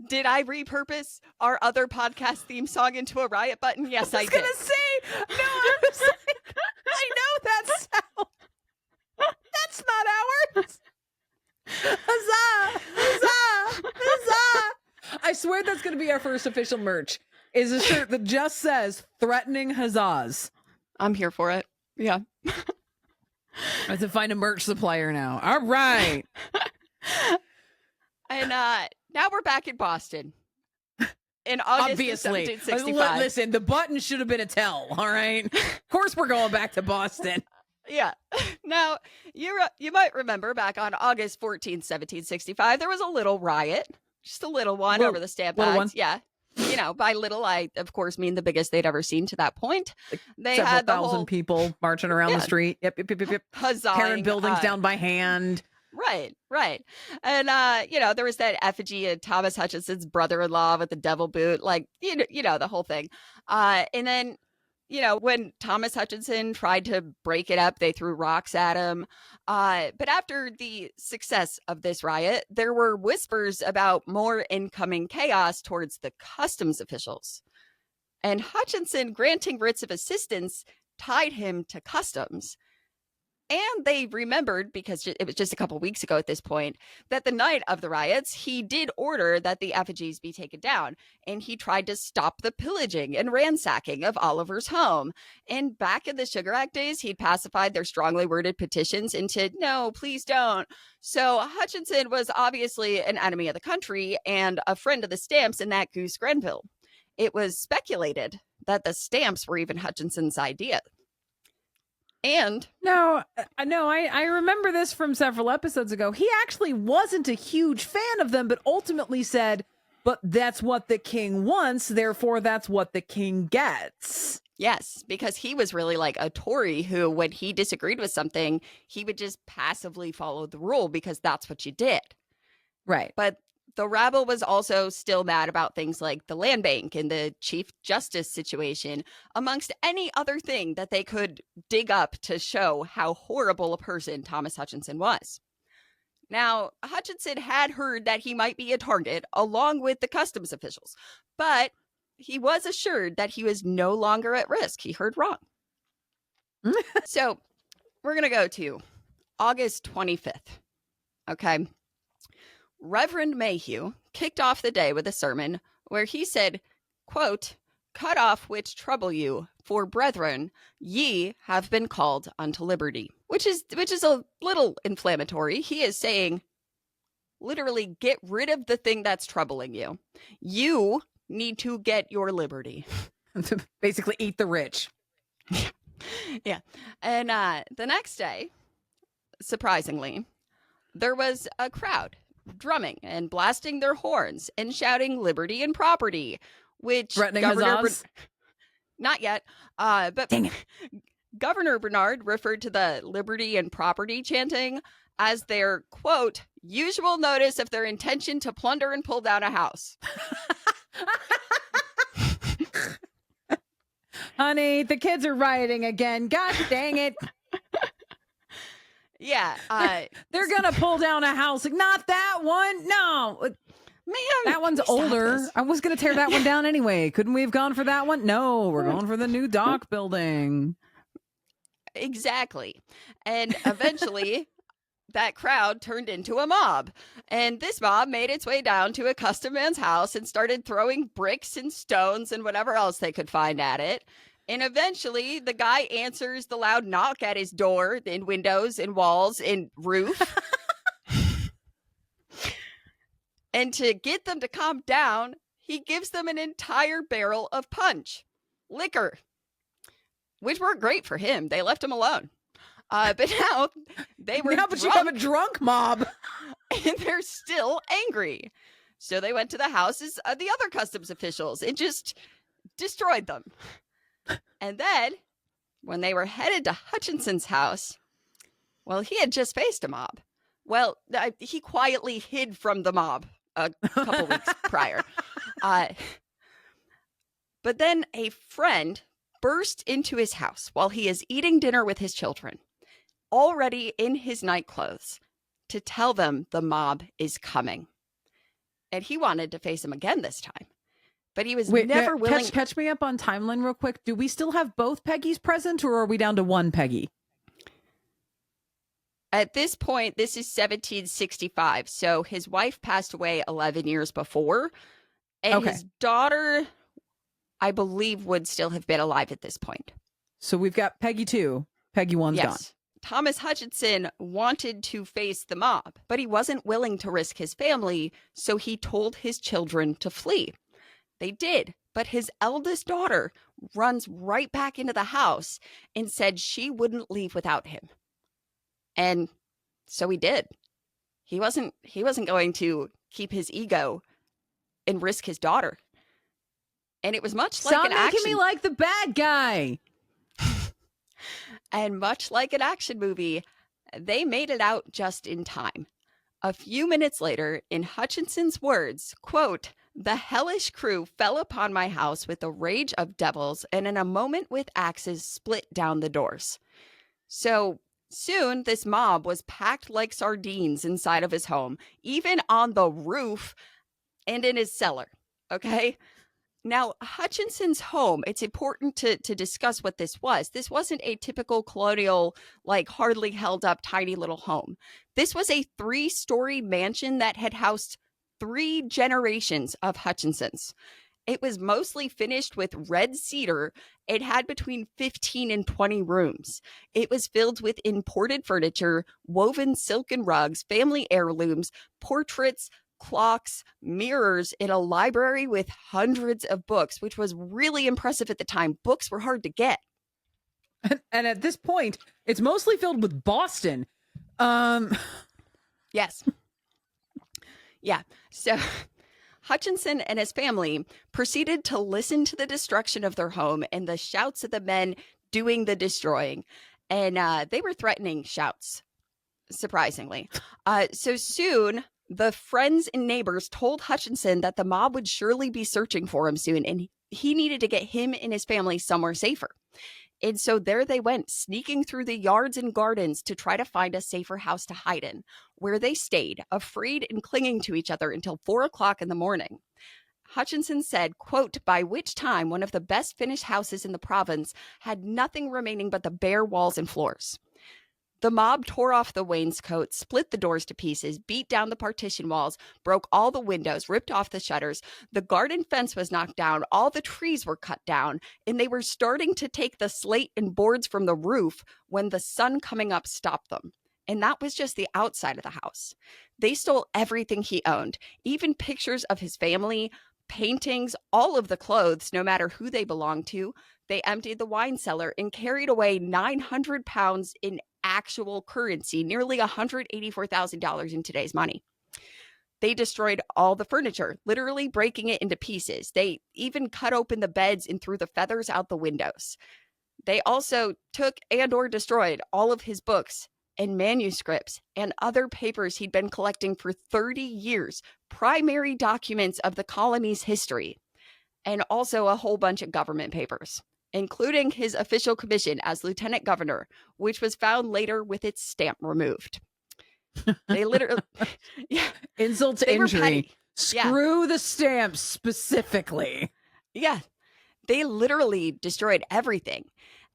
Did I repurpose our other podcast theme song into a riot button? Yes, I did. I was gonna say, no, I was like, I know that sound. That's not ours. Huzzah! Huzzah! Huzzah! I swear that's gonna be our first official merch. Is a shirt that just says "threatening huzzas." I'm here for it. Yeah. I have to find a merch supplier now. All right. And now we're back in Boston. In August Obviously. of 1765. Listen, the button should have been a tell, all right? Of course we're going back to Boston. Yeah. Now, you might remember back on August 14th, 1765, there was a little riot. Just a little one over the stamp ads. Yeah. You know, by little, I, of course, mean the biggest they'd ever seen to that point. They Several had the thousand whole people marching around the street. Yep. huzzahing, Tearing buildings down by hand. Right. And, there was that effigy of Thomas Hutchinson's brother-in-law with the devil boot, like, you know, the whole thing. And then when Thomas Hutchinson tried to break it up, they threw rocks at him. But after the success of this riot, there were whispers about more incoming chaos towards the customs officials. And Hutchinson granting writs of assistance tied him to customs. And they remembered, because it was just a couple weeks ago at this point, that the night of the riots, he did order that the effigies be taken down. And he tried to stop the pillaging and ransacking of Oliver's home. And back in the Sugar Act days, he'd pacified their strongly worded petitions into, no, please don't. So Hutchinson was obviously an enemy of the country and a friend of the stamps in that Goose Grenville. It was speculated that the stamps were even Hutchinson's idea. And I remember this from several episodes ago. He actually wasn't a huge fan of them, but ultimately said, but that's what the king wants, therefore that's what the king gets. Yes, because he was really like a Tory who, when he disagreed with something, he would just passively follow the rule because that's what you did. Right. But the rabble was also still mad about things like the land bank and the chief justice situation, amongst any other thing that they could dig up to show how horrible a person Thomas Hutchinson was. Now, Hutchinson had heard that he might be a target along with the customs officials, but he was assured that he was no longer at risk. He heard wrong. So we're going to go to August 25th. Okay. Reverend Mayhew kicked off the day with a sermon where he said, quote, "Cut off which trouble you, for brethren, ye have been called unto liberty," which is a little inflammatory. He is saying, literally, get rid of the thing that's troubling you. You need to get your liberty. Basically, eat the rich. Yeah. And the next day, surprisingly, there was a crowd drumming and blasting their horns and shouting liberty and property, which threatening huzzahs? Not yet. But Dang it. Governor Bernard referred to the liberty and property chanting as their, quote, usual notice of their intention to plunder and pull down a house. Honey, the kids are rioting again. God dang it. Yeah. They're going to pull down a house. Like, not that one. No. Man, that one's older. I was going to tear that one down anyway. Couldn't we have gone for that one? No, we're going for the new dock building. Exactly. And eventually that crowd turned into a mob. And this mob made its way down to a custom man's house and started throwing bricks and stones and whatever else they could find at it. And eventually the guy answers the loud knock at his door and windows and walls and roof. And to get them to calm down, he gives them an entire barrel of punch, liquor, which worked great for him. They left him alone. But now they were but you have a drunk mob. And they're still angry. So they went to the houses of the other customs officials and just destroyed them. And then, when they were headed to Hutchinson's house, well, he had just faced a mob. Well, he quietly hid from the mob a couple weeks prior. But then a friend burst into his house while he is eating dinner with his children, already in his night clothes, to tell them the mob is coming. And he wanted to face him again this time. But he was never willing. Catch me up on timeline real quick. Do we still have both Peggys present, or are we down to one Peggy? At this point, this is 1765. So his wife passed away 11 years before. And his daughter, I believe, would still have been alive at this point. So we've got Peggy 2. Peggy 1's gone. Thomas Hutchinson wanted to face the mob, but he wasn't willing to risk his family. So he told his children to flee. They did, but his eldest daughter runs right back into the house and said she wouldn't leave without him. And so he did. He wasn't going to keep his ego and risk his daughter. And it was much like an action. Stop making me like the bad guy. And much like an action movie, they made it out just in time. A few minutes later, in Hutchinson's words, quote, "The hellish crew fell upon my house with the rage of devils, and in a moment with axes split down the doors." So soon, this mob was packed like sardines inside of his home, even on the roof and in his cellar. Okay. Now, Hutchinson's home, it's important to discuss what this was. This wasn't a typical colonial, like hardly held up tiny little home. This was a 3-story mansion that had housed 3 generations of Hutchinsons. It was mostly finished with red cedar. It had between 15 and 20 rooms. It was filled with imported furniture, woven silken rugs, family heirlooms, portraits, clocks, mirrors, in a library with hundreds of books, which was really impressive at the time. Books were hard to get. And at this point, it's mostly filled with Boston. Yes. Yeah. So Hutchinson and his family proceeded to listen to the destruction of their home and the shouts of the men doing the destroying. And they were threatening shouts, surprisingly. So soon, the friends and neighbors told Hutchinson that the mob would surely be searching for him soon, and he needed to get him and his family somewhere safer. And so there they went, sneaking through the yards and gardens to try to find a safer house to hide in, where they stayed, afraid and clinging to each other until 4 o'clock in the morning. Hutchinson said, quote, "By which time one of the best finished houses in the province had nothing remaining but the bare walls and floors. The mob tore off the wainscot, split the doors to pieces, beat down the partition walls, broke all the windows, ripped off the shutters. The garden fence was knocked down, all the trees were cut down, and they were starting to take the slate and boards from the roof when the sun coming up stopped them. And that was just the outside of the house. They stole everything he owned, even pictures of his family, paintings, all of the clothes, no matter who they belonged to. They emptied the wine cellar and carried away 900 pounds in actual currency, nearly $184,000 in today's money. They destroyed all the furniture, literally breaking it into pieces. They even cut open the beds and threw the feathers out the windows. They also took and or destroyed all of his books and manuscripts and other papers he'd been collecting for 30 years, primary documents of the colony's history, and also a whole bunch of government papers, including his official commission as lieutenant governor, which was found later with its stamp removed. They literally, yeah, insult to they were injury. petty. Screw the stamps specifically. Yeah, they literally destroyed everything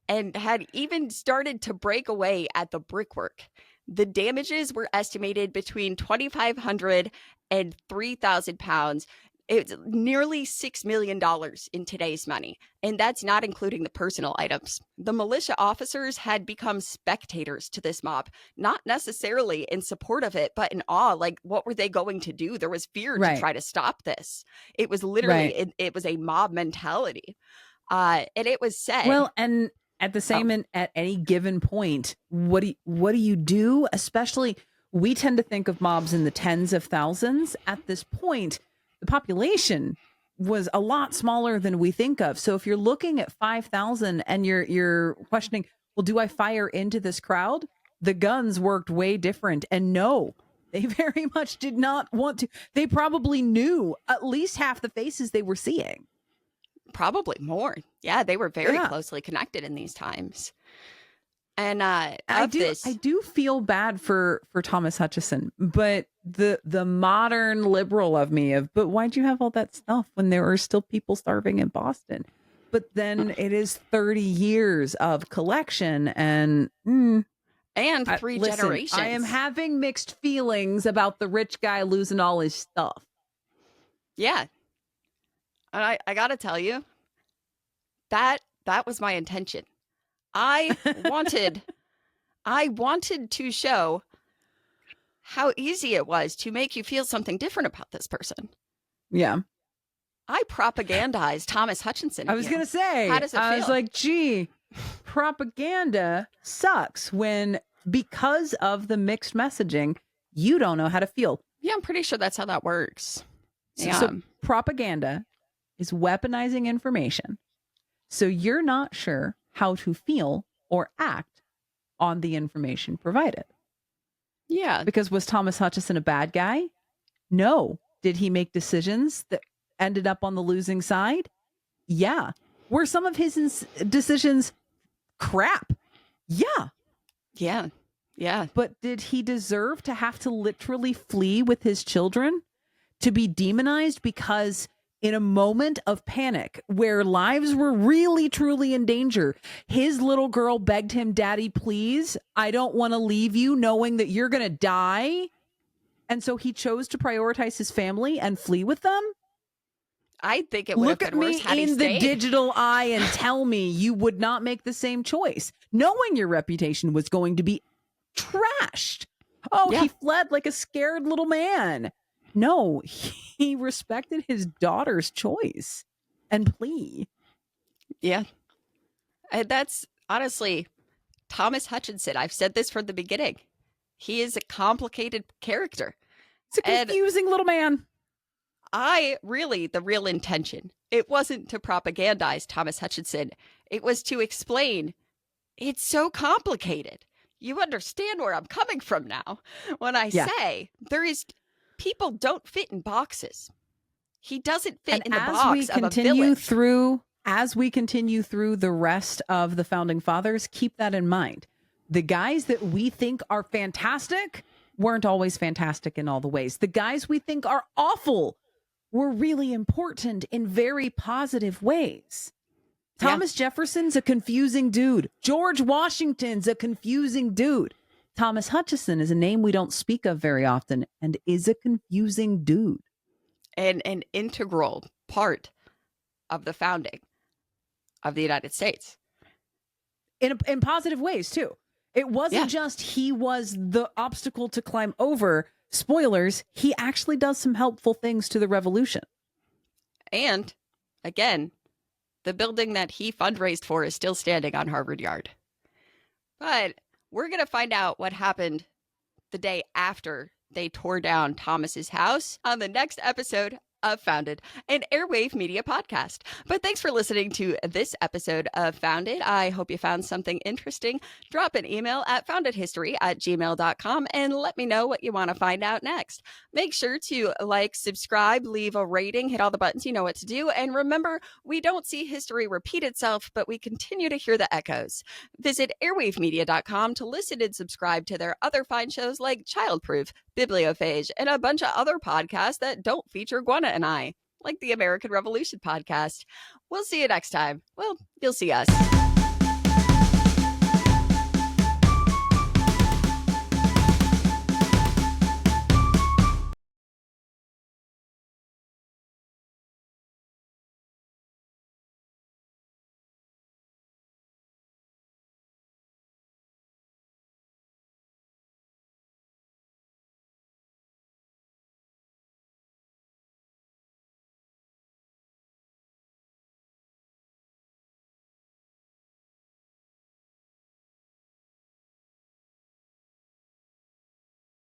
and had even started to break away at the brickwork. The damages were estimated between 2,500 and 3,000 pounds. It's nearly $6 million in today's money, and that's not including the personal items. The militia officers had become spectators to this mob, not necessarily in support of it, but in awe. Like, what were they going to do? There was fear to try to stop this. It was literally, it was a mob mentality. And it was said. Well, and at the same, at any given point, what do you do? Especially, we tend to think of mobs in the tens of thousands. At this point, the population was a lot smaller than we think of. So if you're looking at 5,000 and you're questioning, well, do I fire into this crowd? The guns worked way different. And no, they very much did not want to. They probably knew at least half the faces they were seeing. Probably more. Yeah, they were very closely connected in these times. And I do feel bad for Thomas Hutchinson, but the modern liberal of me but why'd you have all that stuff when there are still people starving in Boston? But then it is 30 years of collection and 3 generations. I am having mixed feelings about the rich guy losing all his stuff. Yeah. And I gotta tell you, that was my intention. I wanted to show how easy it was to make you feel something different about this person. Yeah. I propagandized Thomas Hutchinson. I was going to say, how does it feel? I was like, gee, propaganda sucks when, because of the mixed messaging, you don't know how to feel. Yeah, I'm pretty sure that's how that works. So propaganda is weaponizing information. So you're not sure how to feel or act on the information provided. Yeah. Because was Thomas Hutchinson a bad guy? No. Did he make decisions that ended up on the losing side? Yeah. Were some of his decisions crap? Yeah. Yeah. Yeah. But did he deserve to have to literally flee with his children? To be demonized because in a moment of panic where lives were really, truly in danger, his little girl begged him, Daddy, please, I don't want to leave you knowing that you're going to die. And so he chose to prioritize his family and flee with them. I think it would Look have at been me worse had he in the stayed. digital eye and tell me you would not make the same choice, knowing your reputation was going to be trashed. Oh, Yeah. he fled like a scared little man. No, he respected his daughter's choice and plea. Yeah. And that's honestly Thomas Hutchinson. I've said this from the beginning. He is a complicated character. It's a confusing little man. The real intention, it wasn't to propagandize Thomas Hutchinson. It was to explain it's so complicated. You understand where I'm coming from now when I say people don't fit in boxes. He doesn't fit in the box of a village. As we continue through the rest of the Founding Fathers, keep that in mind. The guys that we think are fantastic weren't always fantastic in all the ways. The guys we think are awful were really important in very positive ways. Thomas Jefferson's a confusing dude. George Washington's a confusing dude. Thomas Hutchinson is a name we don't speak of very often and is a confusing dude. And an integral part of the founding of the United States. In positive ways, too. It wasn't just he was the obstacle to climb over. Spoilers, he actually does some helpful things to the revolution. And, again, the building that he fundraised for is still standing on Harvard Yard. But we're going to find out what happened the day after they tore down Thomas's house on the next episode of Founded, an Airwave Media podcast. But thanks for listening to this episode of Founded. I hope you found something interesting. Drop an email at foundedhistory@gmail.com and let me know what you want to find out next. Make sure to like, subscribe, leave a rating, hit all the buttons, you know what to do. And remember, we don't see history repeat itself, but we continue to hear the echoes. Visit airwavemedia.com to listen and subscribe to their other fine shows like Childproof, Bibliophage, and a bunch of other podcasts that don't feature Gwenna and I, like the American Revolution podcast. We'll see you next time. Well, you'll see us.